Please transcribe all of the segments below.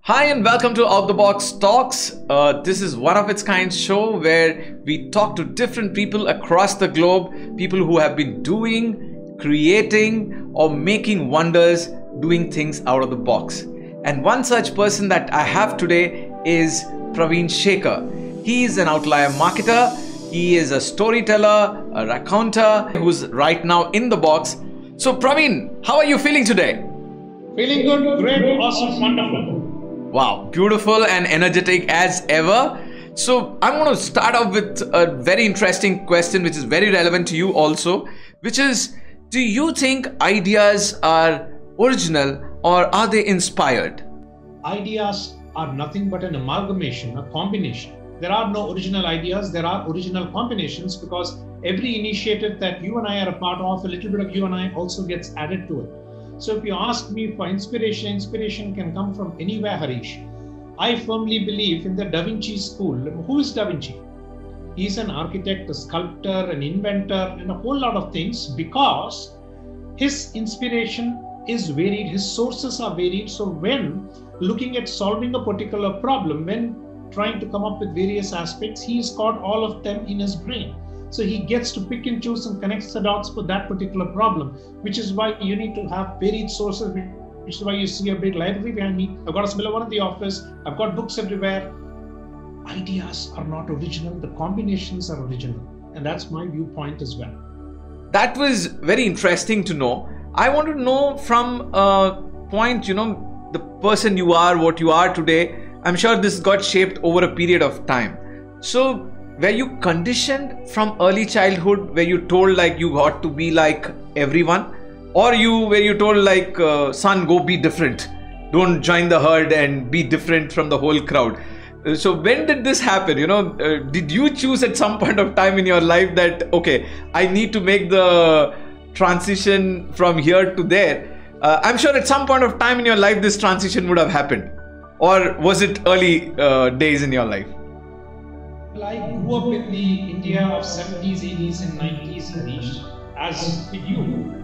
Hi and welcome to OUTdeBOX Talks. This is one of its kind show where we talk to different people across the globe, people who have been doing, creating or making wonders, doing things out of the box. And one such person that I have today is Pravin Shekar. He is an outlier marketer. He is a storyteller, a raconteur who's right now in the box. So Pravin, how are you feeling today? Feeling good, great, awesome, wonderful. Wow, beautiful and energetic as ever. So I'm going to start off with a very interesting question which is very relevant to you also, which is, do you think ideas are original or are they inspired? Ideas are nothing but an amalgamation, a combination. There are no original ideas, there are original combinations, because every initiative that you and I are a part of, a little bit of you and I also gets added to it. So if you ask me for inspiration, inspiration can come from anywhere, Harish. I firmly believe in the Da Vinci school. Who is Da Vinci? He's an architect, a sculptor, an inventor, and a whole lot of things, because his inspiration is varied, his sources are varied. So when looking at solving a particular problem, when trying to come up with various aspects, he's got all of them in his brain. So he gets to pick and choose and connects the dots for that particular problem, which is why you need to have varied sources, which is why you see a big library behind me. I've got a similar one in the office. I've got books everywhere. Ideas are not original. The combinations are original. And that's my viewpoint as well. That was very interesting to know. I want to know from a point, the person you are, what you are today. I'm sure this got shaped over a period of time. So were you conditioned from early childhood, where you told like you got to be like everyone, or were you told like, son, go be different, don't join the herd and be different from the whole crowd? So when did this happen? Did you choose at some point of time in your life that, okay, I need to make the transition from here to there? I'm sure at some point of time in your life this transition would have happened, or was it early days in your life? Well, I grew up in the India of 70s, 80s and 90s, Harish, as did you.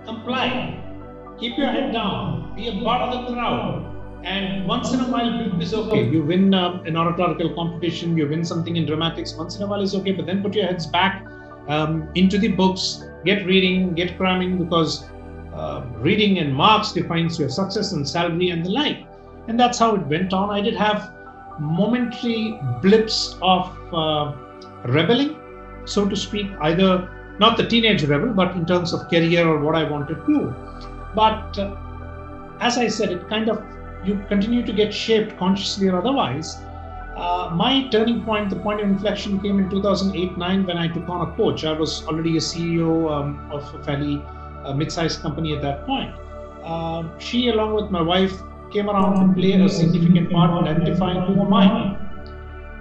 Comply, keep your head down, be a part of the crowd, and once in a while blip is okay. You win an oratorical competition, you win something in dramatics, once in a while is okay, but then put your heads back into the books, get reading, get cramming, because reading and marks defines your success and salary and the like. And that's how it went on. I did have momentary blips of rebelling, so to speak, either not the teenage rebel, but in terms of career or what I wanted to do. But as I said, it kind of, you continue to get shaped consciously or otherwise. My turning point, the point of inflection, came in 2008-9 when I took on a coach. I was already a CEO of a fairly mid-sized company at that point. She, along with my wife, came around to play a significant part in identifying who am I,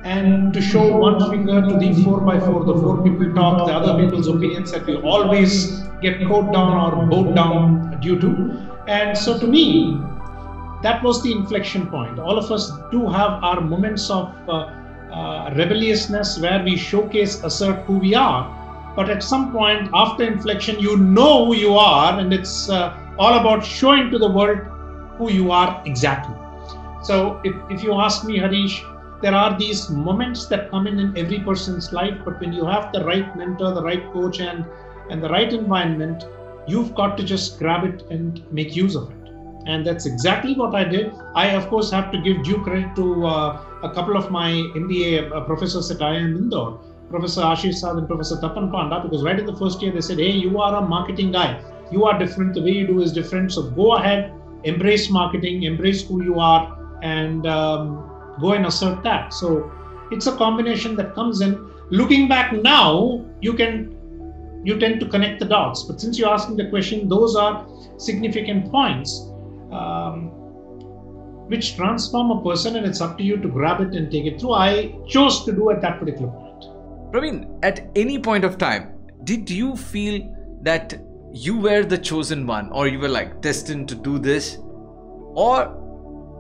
and to show one finger to the 4x4, the four people talk, the other people's opinions that we always get caught down or bowed down due to. And so to me, that was the inflection point. All of us do have our moments of rebelliousness where we showcase, assert who we are. But at some point after inflection, you know who you are, and it's all about showing to the world who you are exactly. So if you ask me, Harish, there are these moments that come in every person's life, but when you have the right mentor, the right coach and the right environment, you've got to just grab it and make use of it. And that's exactly what I did. I, of course, have to give due credit to a couple of my MBA professors at IIM Indore, Professor Ashish Saad and Professor Tapan Panda, because right in the first year they said, hey, you are a marketing guy. You are different. The way you do is different. So go ahead, embrace marketing, embrace who you are, and go and assert that. So it's a combination that comes in. Looking back now, you tend to connect the dots. But since you're asking the question, those are significant points which transform a person, and it's up to you to grab it and take it through. I chose to do at that particular point. Pravin, at any point of time, did you feel that you were the chosen one, or you were like destined to do this, or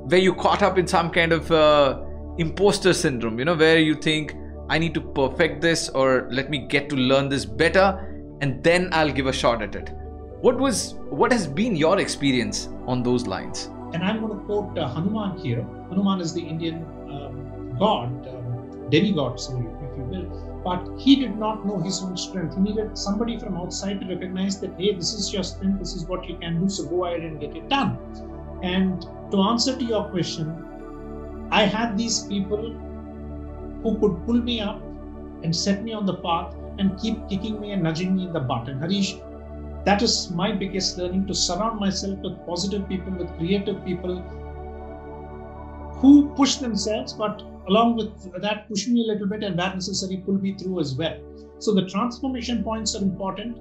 were you caught up in some kind of imposter syndrome, where you think, I need to perfect this, or let me get to learn this better and then I'll give a shot at it? What has been your experience on those lines? and I'm going to quote Hanuman here. Hanuman is the Indian god, demigod, so if you will. But he did not know his own strength. He needed somebody from outside to recognize that, hey, this is your strength, this is what you can do, so go ahead and get it done. And to answer to your question, I had these people who could pull me up and set me on the path and keep kicking me and nudging me in the butt. And Harish, that is my biggest learning, to surround myself with positive people, with creative people who push themselves, but along with that, push me a little bit and where necessary, pull me through as well. So the transformation points are important.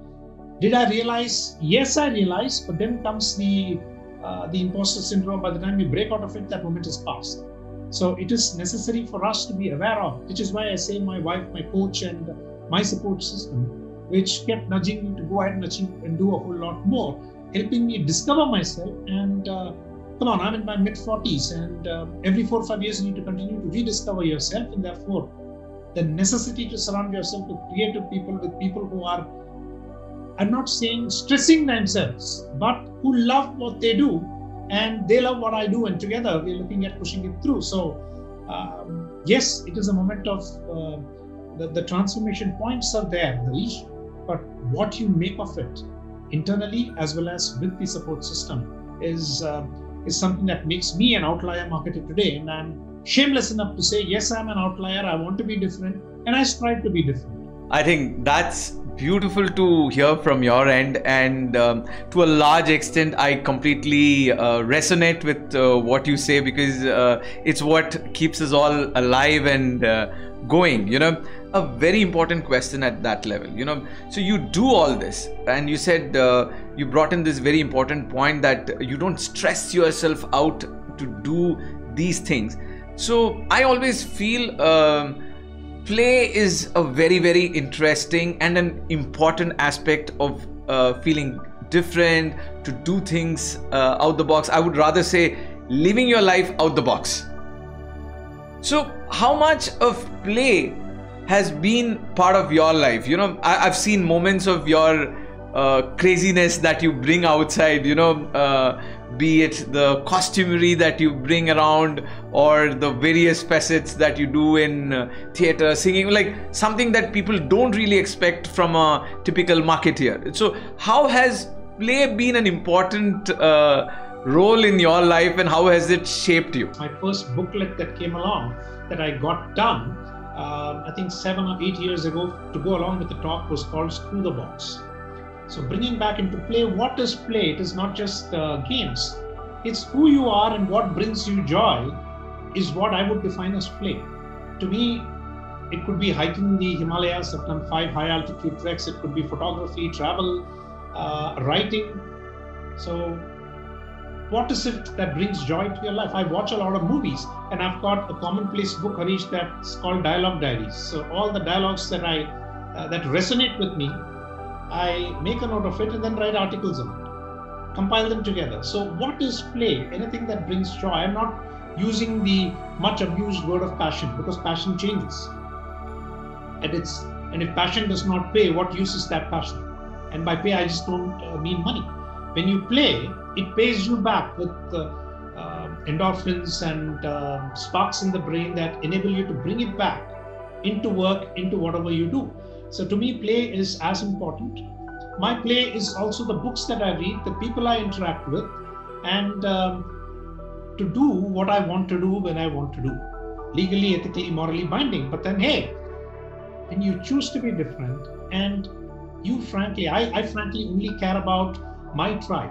Did I realize? Yes, I realized, but then comes the imposter syndrome. By the time we break out of it, that moment is past. So it is necessary for us to be aware of, which is why I say my wife, my coach, and my support system, which kept nudging me to go ahead and achieve and do a whole lot more, helping me discover myself. And come on, I'm in my mid-40s, and every 4 or 5 years you need to continue to rediscover yourself, and therefore the necessity to surround yourself with creative people, with people who are, I'm not saying stressing themselves, but who love what they do and they love what I do, and together we're looking at pushing it through. So yes, it is a moment of the transformation points are there, Harish, but what you make of it internally as well as with the support system is something that makes me an outlier marketer today. And I'm shameless enough to say, yes, I'm an outlier. I want to be different, and I strive to be different. I think that's beautiful to hear from your end, and to a large extent I completely resonate with what you say, because it's what keeps us all alive and going, you know. A very important question at that level, you know. So you do all this, and you said you brought in this very important point that you don't stress yourself out to do these things. So I always feel play is a very, very interesting and an important aspect of feeling different, to do things out the box. I would rather say living your life out the box. So how much of play has been part of your life? You know, I've seen moments of your craziness that you bring outside, you know, be it the costumery that you bring around, or the various facets that you do in theater, singing, like something that people don't really expect from a typical marketeer. So how has play been an important role in your life, and how has it shaped you? My first booklet that came along that I got done, I think 7 or 8 years ago, to go along with the talk, was called Screw the Box. So bringing back into play, what is play? It is not just games. It's who you are and what brings you joy is what I would define as play. To me, it could be hiking the Himalayas. I've done 5 high altitude treks. It could be photography, travel, writing. So what is it that brings joy to your life? I watch a lot of movies, and I've got a commonplace book, Harish, that's called Dialogue Diaries. So all the dialogues that that resonate with me, I make a note of it and then write articles on it, compile them together. So what is play? Anything that brings joy. I'm not using the much abused word of passion, because passion changes. And if passion does not pay, what use is that passion? And by pay, I just don't mean money. When you play, it pays you back with endorphins and sparks in the brain that enable you to bring it back into work, into whatever you do. So to me, play is as important. My play is also the books that I read, the people I interact with, and to do what I want to do when I want to do. Legally, ethically, morally binding. But then, hey, when you choose to be different, and you frankly, I frankly only care about my tribe,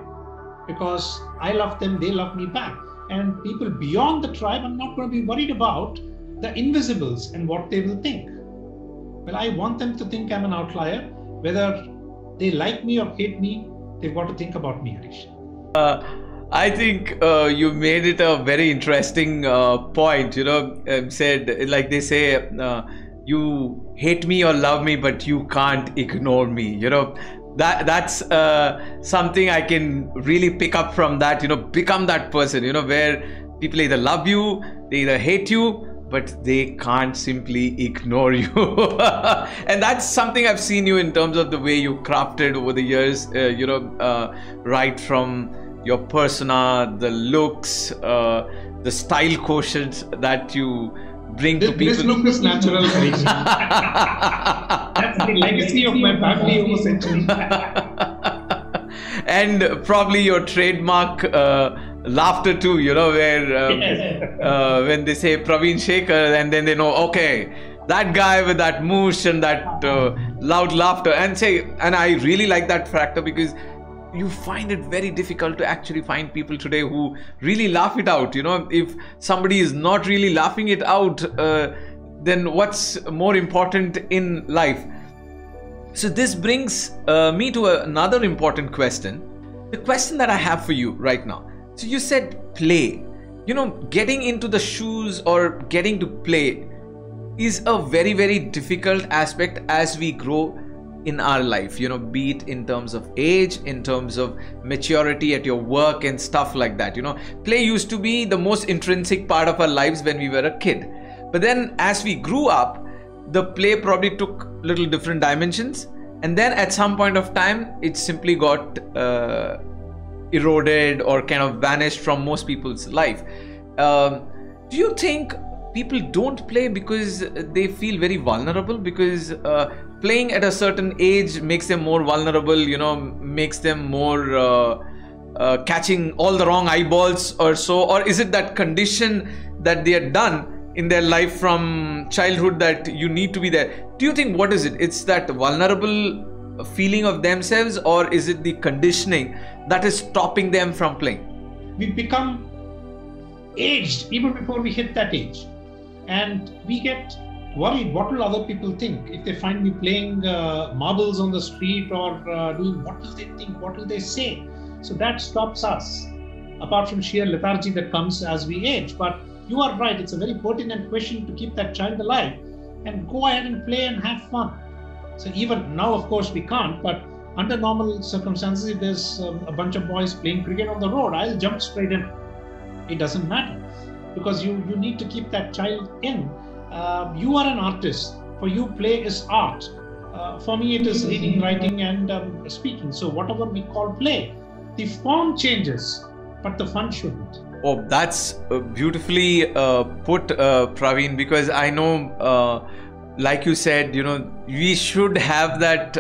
because I love them, they love me back. And people beyond the tribe, I'm not going to be worried about the invisibles and what they will think. Well, I want them to think I'm an outlier. Whether they like me or hate me, they've got to think about me, Harish. I think you made it a very interesting point, you know, said, like they say, you hate me or love me, but you can't ignore me, you know. That's something I can really pick up from that, you know, become that person, you know, where people either love you, they either hate you, but they can't simply ignore you. And that's something I've seen you in terms of the way you crafted over the years, you know, right from your persona, the looks, the style quotient that you bring to people. This look is natural. That's the legacy of my family over centuries. And probably your trademark laughter too, where when they say Pravin Shekar, and then they know, okay, that guy with that moosh and that loud laughter, and I really like that factor, because you find it very difficult to actually find people today who really laugh it out. If somebody is not really laughing it out, then what's more important in life? So this brings me to another important question. The question that I have for you right now. So you said play. Getting into the shoes or getting to play is a very, very difficult aspect as we grow in our life, be it in terms of age, in terms of maturity at your work and stuff like that. Play used to be the most intrinsic part of our lives when we were a kid. But then as we grew up, the play probably took little different dimensions. And then at some point of time, it simply got eroded or kind of vanished from most people's life. Do you think people don't play because they feel very vulnerable? Because playing at a certain age makes them more vulnerable, makes them more catching all the wrong eyeballs or so? Or is it that condition that they are done in their life from childhood that you need to be there? Do you think, what is it? It's that vulnerable feeling of themselves, or is it the conditioning that is stopping them from playing? We become aged even before we hit that age. And we get worried, what will other people think if they find me playing marbles on the street or doing, what will they think, what will they say? So that stops us, apart from sheer lethargy that comes as we age. But you are right, it's a very pertinent question to keep that child alive and go ahead and play and have fun. So even now, of course, we can't, but under normal circumstances, if there's a bunch of boys playing cricket on the road, I'll jump straight in. It doesn't matter, because you need to keep that child in. You are an artist. For you, play is art. For me, it is reading, writing, and speaking. So whatever we call play, the form changes, but the fun shouldn't. Oh, that's beautifully put, Pravin, because I know, like you said, we should have that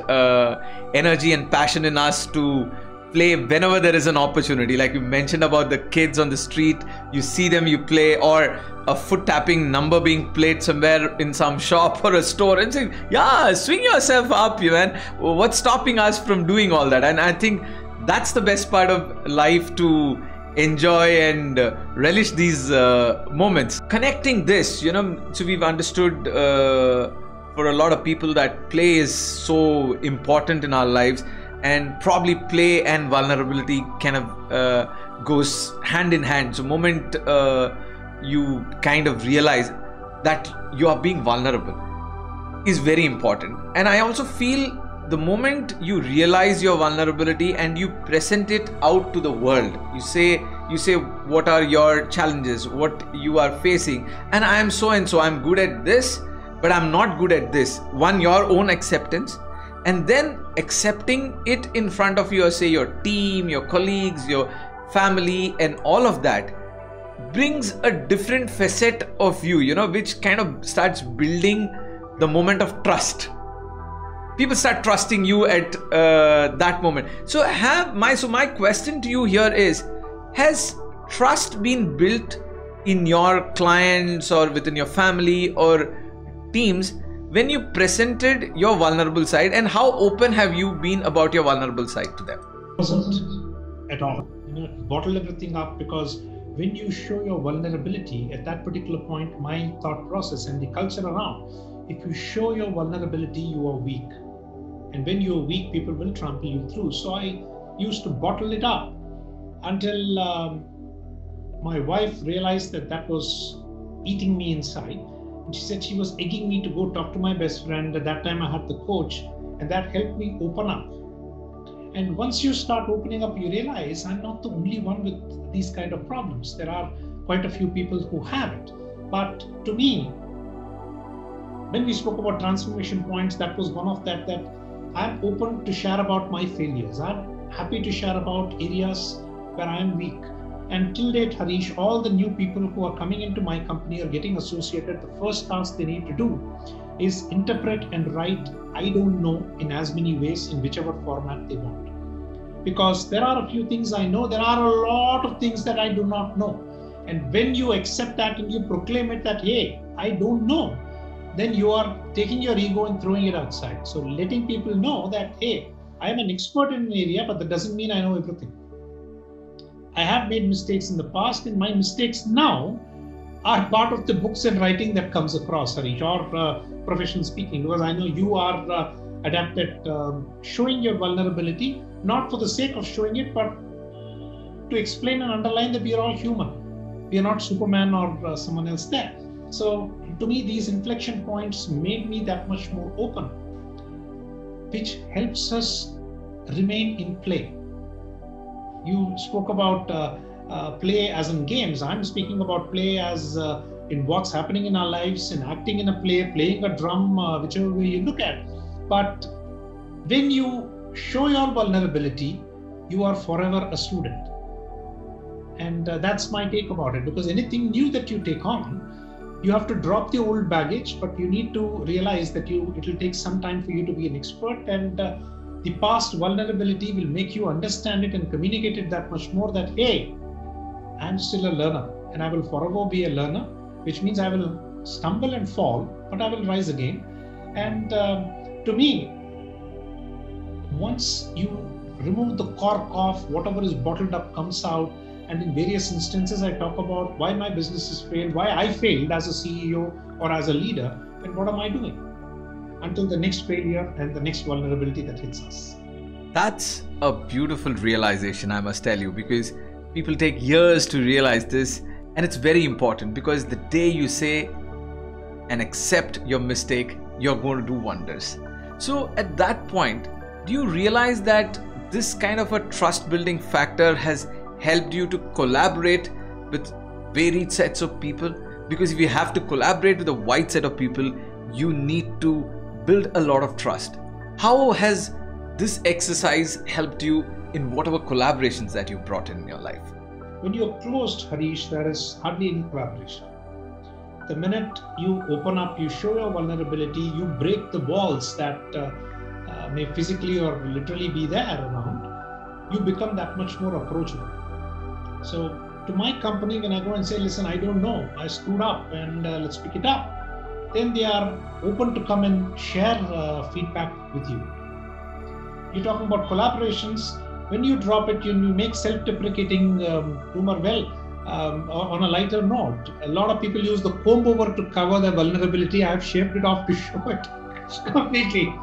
energy and passion in us to play whenever there is an opportunity. Like you mentioned about the kids on the street, you see them, you play, or a foot tapping number being played somewhere in some shop or a store, and saying, yeah, swing yourself up, man. What's stopping us from doing all that? And I think that's the best part of life, to enjoy and relish these moments. Connecting this, so we've understood for a lot of people that play is so important in our lives, and probably play and vulnerability kind of goes hand in hand. So moment you kind of realize that you are being vulnerable is very important. And I also feel the moment you realize your vulnerability and you present it out to the world, you say what are your challenges, what you are facing, and I am so and so, I'm good at this, but I'm not good at this. One, your own acceptance, and then accepting it in front of your, say, your team, your colleagues, your family, and all of that brings a different facet of you, which kind of starts building the moment of trust. People start trusting you at that moment. So my question to you here is, has trust been built in your clients or within your family or teams when you presented your vulnerable side, and how open have you been about your vulnerable side to them? Wasn't at all. Bottle everything up, because when you show your vulnerability at that particular point, my thought process and the culture around, if you show your vulnerability, you are weak. And when you're weak, people will trample you through. So I used to bottle it up until my wife realized that was eating me inside. And she said she was egging me to go talk to my best friend. At that time, I had the coach, and that helped me open up. And once you start opening up, you realize I'm not the only one with these kind of problems. There are quite a few people who have it. But to me, when we spoke about transformation points, that was one of that I'm open to share about my failures. I'm happy to share about areas where I am weak. And till date, Harish, all the new people who are coming into my company or getting associated, the first task they need to do is interpret and write I don't know in as many ways in whichever format they want. Because there are a few things I know, there are a lot of things that I do not know. And when you accept that and you proclaim it that, hey, I don't know, then you are taking your ego and throwing it outside. So letting people know that, hey, I am an expert in an area, but that doesn't mean I know everything. I have made mistakes in the past, and my mistakes now are part of the books and writing that comes across, Harish, or professional speaking, because I know you are adept at showing your vulnerability, not for the sake of showing it, but to explain and underline that we are all human. We are not Superman or someone else there. So to me, these inflection points made me that much more open, which helps us remain in play. You spoke about play as in games. I'm speaking about play as in what's happening in our lives, in acting in a play, playing a drum, whichever way you look at. But when you show your vulnerability, you are forever a student. And that's my take about it, because anything new that you take on, you have to drop the old baggage, but you need to realize that it will take some time for you to be an expert, and the past vulnerability will make you understand it and communicate it that much more that, hey, I'm still a learner and I will forever be a learner, which means I will stumble and fall, but I will rise again. And to me, once you remove the cork off, whatever is bottled up comes out. And in various instances, I talk about why my business has failed, why I failed as a CEO or as a leader, and what am I doing until the next failure and the next vulnerability that hits us. That's a beautiful realization, I must tell you, because people take years to realize this, and it's very important, because the day you say and accept your mistake, you're going to do wonders. So at that point, do you realize that this kind of a trust building factor has helped you to collaborate with varied sets of people? Because if you have to collaborate with a wide set of people, you need to build a lot of trust. How has this exercise helped you in whatever collaborations that you brought in your life? When you're closed, Harish, there is hardly any collaboration. The minute you open up, you show your vulnerability, you break the walls that may physically or literally be there around, you become that much more approachable. So to my company, when I go and say, listen, I don't know, I screwed up, and let's pick it up, then they are open to come and share feedback with you. You're talking about collaborations. When you drop it, you make self-deprecating humor. Well, on a lighter note, a lot of people use the comb over to cover their vulnerability. I've shaved it off to show it completely.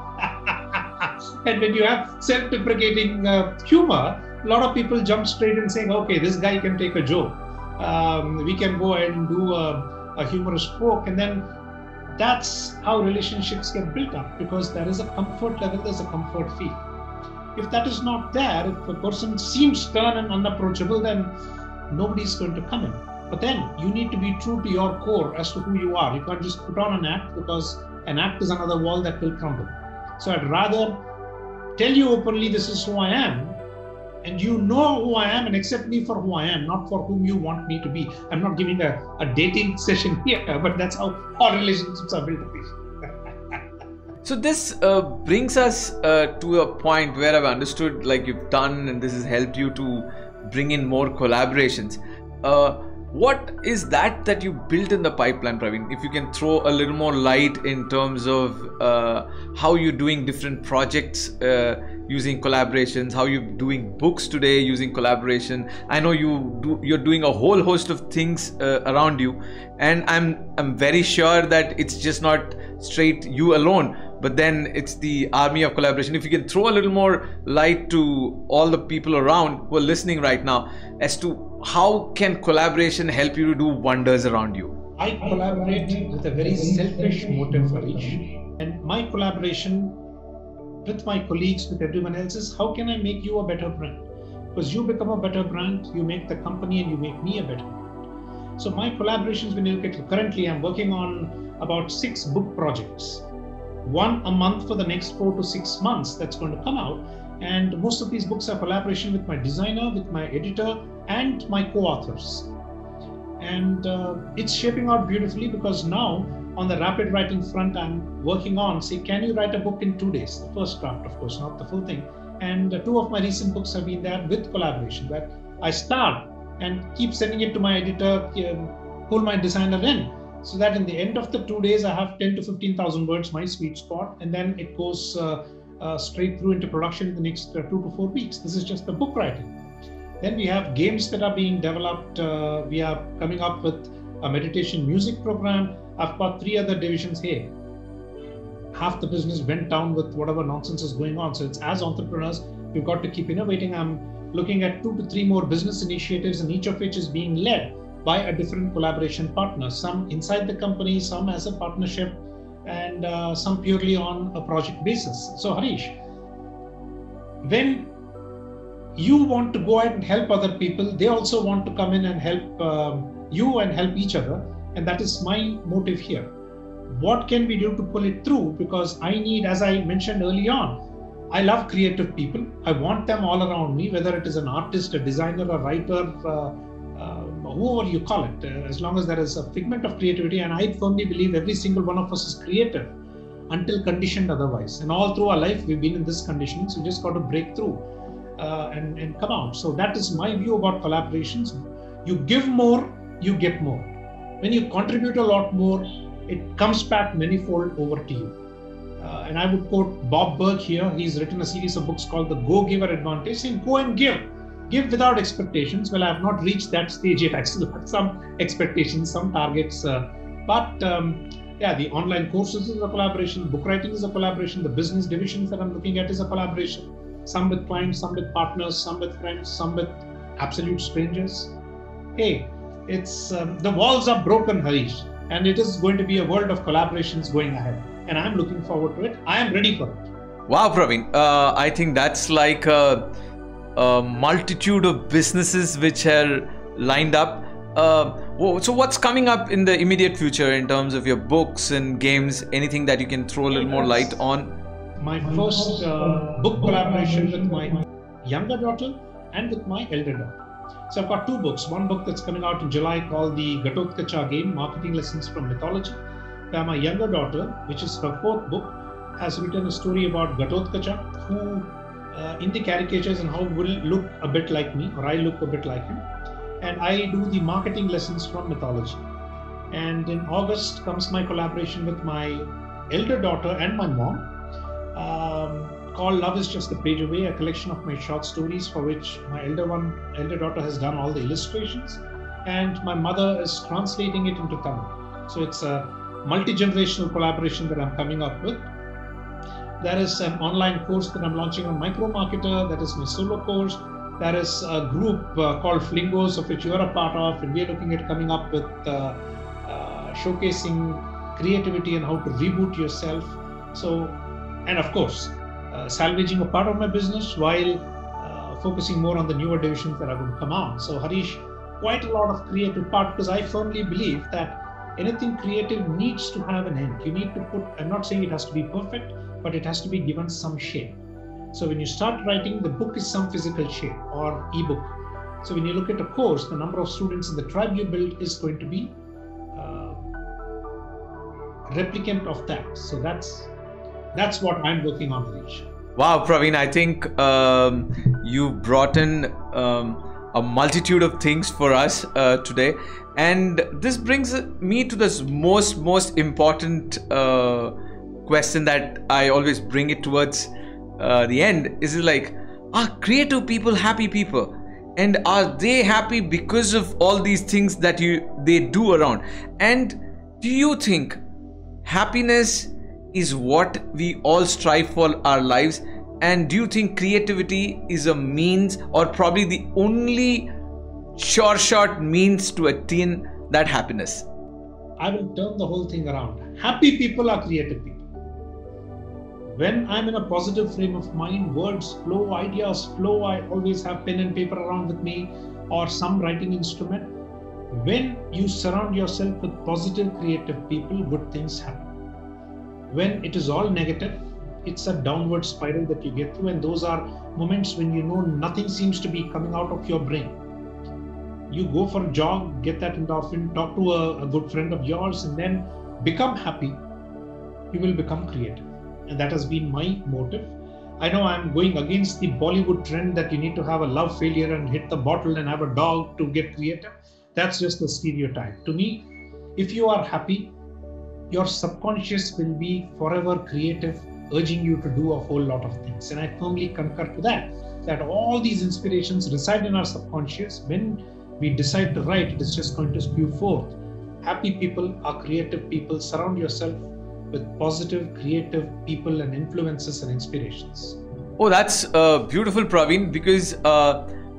And when you have self-deprecating humor, a lot of people jump straight and saying, okay, this guy can take a joke. We can go ahead and do a humorous poke. And then that's how relationships get built up, because there is a comfort level, there's a comfort feel. If that is not there, if a person seems stern and unapproachable, then nobody's going to come in. But then you need to be true to your core as to who you are. You can't just put on an act, because an act is another wall that will crumble. So I'd rather tell you openly, this is who I am, and you know who I am, and accept me for who I am, not for whom you want me to be. I'm not giving a dating session here, but that's how all relationships are built up. So this brings us to a point where I've understood, like you've done, and this has helped you to bring in more collaborations. What is that you built in the pipeline, Pravin? If you can throw a little more light in terms of how you're doing different projects using collaborations, how you're doing books today using collaboration. I know you're doing a whole host of things around you, and I'm very sure that it's just not straight you alone, but then it's the army of collaboration. If you can throw a little more light to all the people around who are listening right now as to how can collaboration help you to do wonders around you? I collaborate with a very selfish motive, Harish. And my collaboration with my colleagues, with everyone else, is how can I make you a better brand? Because you become a better brand, you make the company, and you make me a better brand. So my collaborations, when you look at currently, I'm working on about 6 book projects. One a month for the next 4 to 6 months that's going to come out. And most of these books are collaboration with my designer, with my editor, and my co-authors. And it's shaping out beautifully, because now on the rapid writing front, I'm working on, say, can you write a book in 2 days? The first draft, of course, not the full thing. And 2 of my recent books have been there with collaboration, that I start and keep sending it to my editor, pull my designer in, so that in the end of the 2 days, I have 10 to 15,000 words, my sweet spot, and then it goes straight through into production in the next 2 to 4 weeks. This is just the book writing. Then we have games that are being developed. We are coming up with a meditation music program. I've got 3 other divisions here. Half the business went down with whatever nonsense is going on. So it's, as entrepreneurs, we've got to keep innovating. I'm looking at 2 to 3 more business initiatives, and each of which is being led by a different collaboration partner. Some inside the company, some as a partnership, and some purely on a project basis. So Harish, when you want to go ahead and help other people, they also want to come in and help you and help each other. And that is my motive here. What can we do to pull it through? Because I need, as I mentioned early on, I love creative people. I want them all around me, whether it is an artist, a designer, a writer, whoever you call it, as long as there is a figment of creativity. And I firmly believe every single one of us is creative until conditioned otherwise. And all through our life, we've been in this conditioning. So we just got to break through and come out. So that is my view about collaborations. You give more, you get more. When you contribute a lot more, it comes back manifold over to you. And I would quote Bob Berg here. He's written a series of books called The Go-Giver Advantage, saying go and give. Give without expectations. Well, I have not reached that stage yet. I still have some expectations, some targets. Yeah, the online courses is a collaboration. Book writing is a collaboration. The business divisions that I'm looking at is a collaboration. Some with clients, some with partners, some with friends, some with absolute strangers. Hey, it's the walls are broken, Harish, and it is going to be a world of collaborations going ahead. And I'm looking forward to it. I am ready for it. Wow, Pravin. I think that's like a multitude of businesses which are lined up. So what's coming up in the immediate future in terms of your books and games? Anything that you can throw a little more light on? My first book collaboration with my younger daughter and with my elder daughter. So I've got 2 books. One book that's coming out in July called the Gatotkacha Game, Marketing Lessons from Mythology, where my younger daughter, which is her 4th book, has written a story about Gatotkacha, who in the caricatures and how will look a bit like me, or I look a bit like him. And I do the marketing lessons from mythology. And in August comes my collaboration with my elder daughter and my mom, called Love is Just a Page Away, a collection of my short stories for which my elder daughter has done all the illustrations, and my mother is translating it into Tamil. So it's a multi-generational collaboration that I'm coming up with. There is an online course that I'm launching on Micro Marketer. That is my solo course. There is a group called Flingos, of which you're a part of, and we're looking at coming up with showcasing creativity and how to reboot yourself. So, and of course, salvaging a part of my business while focusing more on the newer divisions that are going to come out. So Harish, quite a lot of creative part, because I firmly believe that anything creative needs to have an end. You need to put, I'm not saying it has to be perfect, but it has to be given some shape. So when you start writing, the book is some physical shape or ebook. So when you look at a course, the number of students in the tribe you build is going to be replicant of that. So that's what I'm working on, Harish. Wow, Pravin, I think you brought in a multitude of things for us today. And this brings me to this most important question that I always bring it towards the end. Is it like, are creative people happy people? And are they happy because of all these things that they do around? And do you think happiness is what we all strive for our lives? And do you think creativity is a means, or probably the only short means to attain that happiness? I will turn the whole thing around. Happy people are creative people. When I'm in a positive frame of mind, words flow, ideas flow. I always have pen and paper around with me, or some writing instrument. When you surround yourself with positive, creative people, good things happen. When it is all negative, it's a downward spiral that you get through, and those are moments when you know nothing seems to be coming out of your brain. You go for a jog, get that endorphin, talk to a good friend of yours, and then become happy. You will become creative. And that has been my motive. I know I'm going against the Bollywood trend that you need to have a love failure and hit the bottle and have a dog to get creative. That's just a stereotype. To me, if you are happy, your subconscious will be forever creative, urging you to do a whole lot of things. And I firmly concur to that all these inspirations reside in our subconscious. When we decide to write, it is just going to spew forth. Happy people are creative people. Surround yourself with positive, creative people and influences and inspirations. Oh, that's beautiful, Pravin, because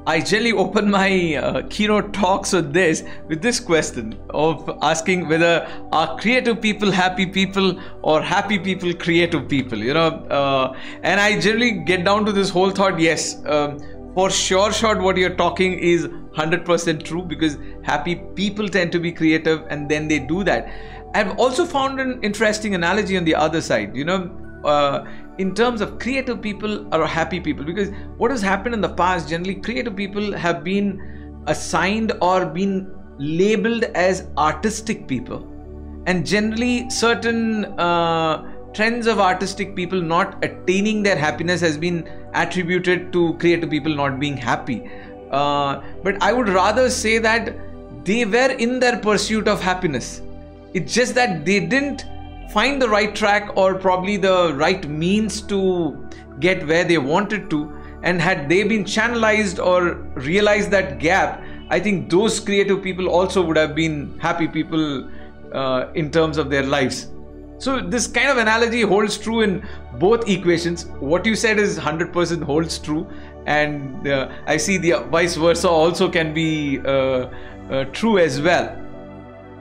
I generally open my keynote talks with this question of asking whether are creative people happy people or happy people creative people, and I generally get down to this whole thought, yes, for sure, what you're talking is 100% true, because happy people tend to be creative and then they do that. I've also found an interesting analogy on the other side, in terms of creative people or happy people, because what has happened in the past, generally creative people have been assigned or been labeled as artistic people, and generally certain trends of artistic people not attaining their happiness has been attributed to creative people not being happy, but I would rather say that they were in their pursuit of happiness. It's just that they didn't find the right track or probably the right means to get where they wanted to, and had they been channelized or realized that gap, I think those creative people also would have been happy people in terms of their lives. So this kind of analogy holds true in both equations. What you said is 100% holds true, and I see the vice versa also can be true as well.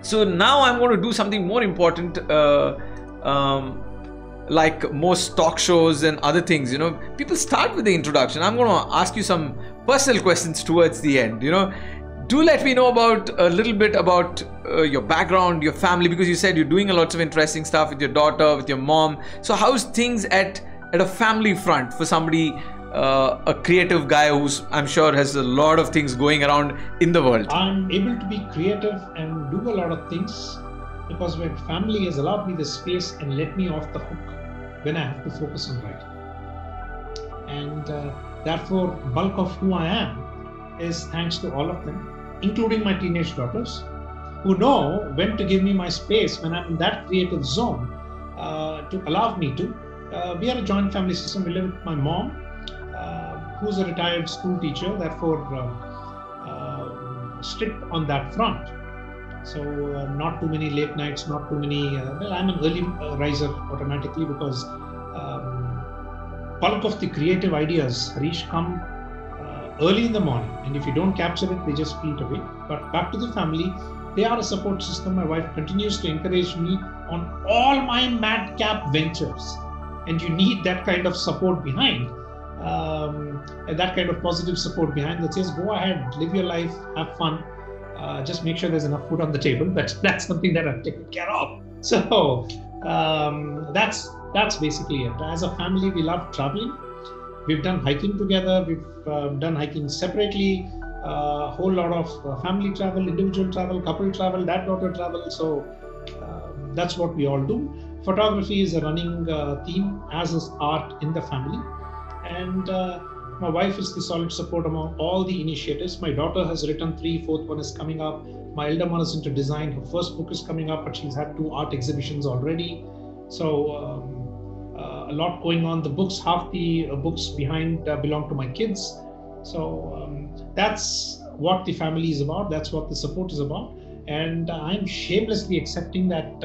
So now I'm going to do something more important, like most talk shows and other things, people start with the introduction. I'm going to ask you some personal questions towards the end, Do let me know about a little bit about your background, your family, because you said you're doing a lot of interesting stuff with your daughter, with your mom. So how's things at a family front for somebody, a creative guy who's, I'm sure, has a lot of things going around in the world? I'm able to be creative and do a lot of things because my family has allowed me the space and let me off the hook when I have to focus on writing. And therefore, bulk of who I am is thanks to all of them, including my teenage daughters, who know when to give me my space when I'm in that creative zone to allow me to. We are a joint family system. We live with my mom, who's a retired school teacher, therefore strict on that front. So not too many late nights, not too many, well, I'm an early riser automatically because bulk of the creative ideas, Harish, come early in the morning, and if you don't capture it, they just fleet away. But back to the family, they are a support system. My wife continues to encourage me on all my madcap ventures, and you need that kind of support behind, and that kind of positive support behind that says, go ahead, live your life, have fun, just make sure there's enough food on the table. That's something that I've taken care of. So that's basically it. As a family, we love traveling. We've done hiking together. We've done hiking separately. A whole lot of family travel, individual travel, couple travel, dad-daughter travel. So that's what we all do. Photography is a running theme, as is art in the family. And my wife is the solid support among all the initiatives. My daughter has written 3, fourth one is coming up. My elder one is into design. Her first book is coming up, but she's had 2 art exhibitions already. So a lot going on. The books, half the books behind belong to my kids. So that's what the family is about. That's what the support is about. And I'm shamelessly accepting that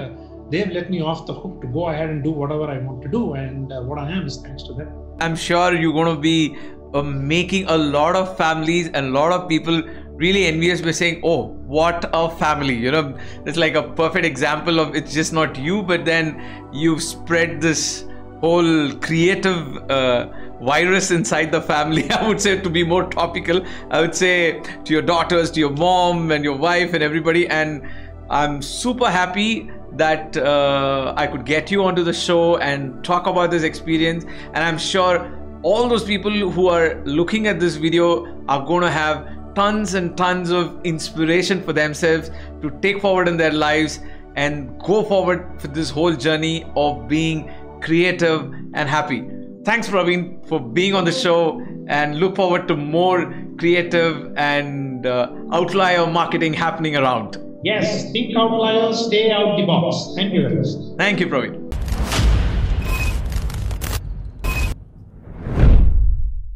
they've let me off the hook to go ahead and do whatever I want to do. And what I am is thanks to them. I'm sure you're going to be making a lot of families and a lot of people really envious by saying, oh, what a family. It's like a perfect example of it's just not you, but then you've spread this whole creative virus inside the family. I would say, to be more topical, I would say to your daughters, to your mom and your wife and everybody. And I'm super happy that I could get you onto the show and talk about this experience. And I'm sure all those people who are looking at this video are going to have tons and tons of inspiration for themselves to take forward in their lives and go forward for this whole journey of being creative and happy. Thanks, Pravin, for being on the show, and look forward to more creative and outlier marketing happening around. Yes, think outliers, stay out the box. Thank you very much. Thank you, Pravin.